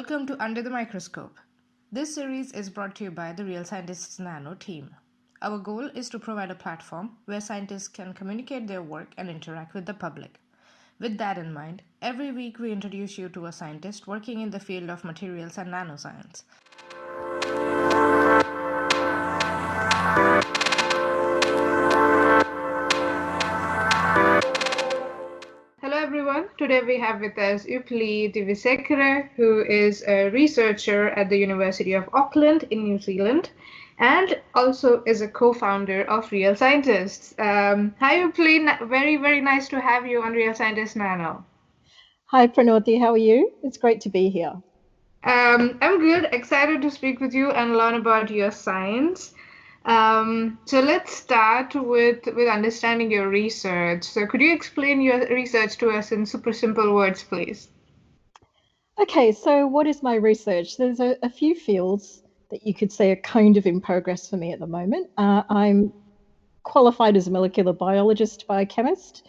Welcome to Under the Microscope. This series is brought to you by the Real Scientists Nano team. Our goal is to provide a platform where scientists can communicate their work and interact with the public. With that in mind, every week we introduce you to a scientist working in the field of materials and nanoscience. Hello everyone, today we have with us Upulie Divisekera, who is a researcher at the University of Auckland in New Zealand and also is a co-founder of Real Scientists. Hi Upulie, very nice to have you on Real Scientists Nano. Hi Pranoti, how are you? It's great to be here. I'm good, excited to speak with you and learn about your science. So let's start with understanding your research. So could you explain your research to us in super simple words, please? Okay, so what is my research? There's a few fields that you could say are kind of in progress for me at the moment. I'm qualified as a molecular biologist, biochemist.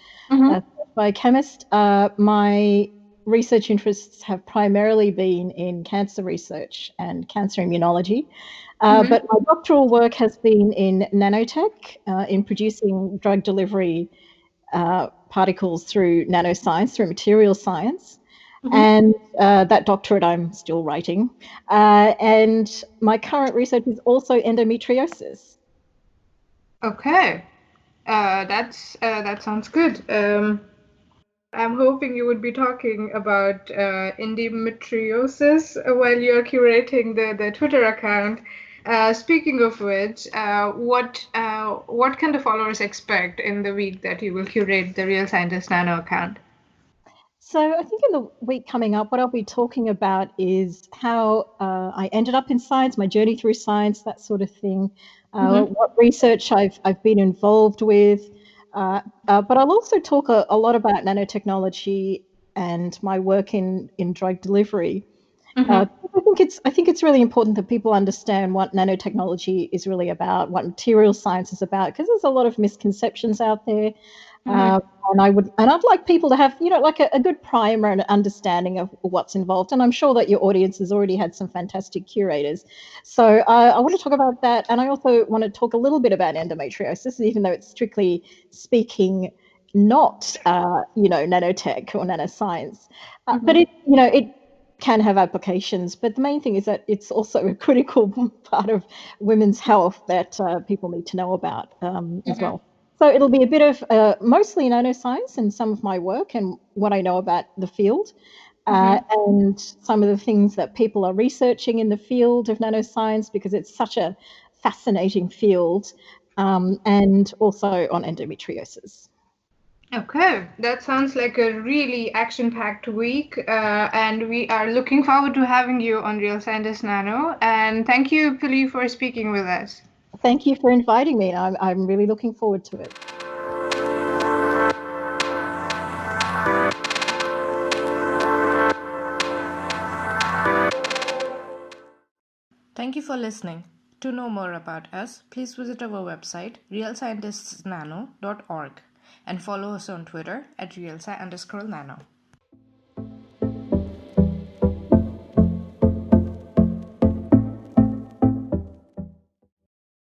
My research interests have primarily been in cancer research and cancer immunology. But my doctoral work has been in nanotech, in producing drug delivery particles through nanoscience, through material science. And that doctorate I'm still writing. And my current research is also endometriosis. Okay, that sounds good. I'm hoping you would be talking about endometriosis while you're curating the Twitter account. Speaking of which, what can the followers expect in the week that you will curate the Real Scientist Nano account? So I think in the week coming up, what I'll be talking about is how I ended up in science, my journey through science, that sort of thing, what research I've been involved with. But I'll also talk a lot about nanotechnology and my work in drug delivery. I think it's really important that people understand what nanotechnology is really about, what material science is about, because there's a lot of misconceptions out there. And I'd like people to have, like a good primer and understanding of what's involved. And I'm sure that your audience has already had some fantastic curators. So I want to talk about that. And I also want to talk a little bit about endometriosis, even though it's strictly speaking not, nanotech or nanoscience. But it can have applications. But the main thing is that it's also a critical part of women's health that people need to know about as well. So it'll be a bit of mostly nanoscience and some of my work and what I know about the field, and some of the things that people are researching in the field of nanoscience, because it's such a fascinating field, and also on endometriosis. Okay, that sounds like a really action-packed week, and we are looking forward to having you on Real Scientist Nano. And thank you, Pili, for speaking with us. Thank you for inviting me. I'm really looking forward to it. Thank you for listening. To know more about us, please visit our website, realscientistsnano.org, and follow us on Twitter at realsci_nano.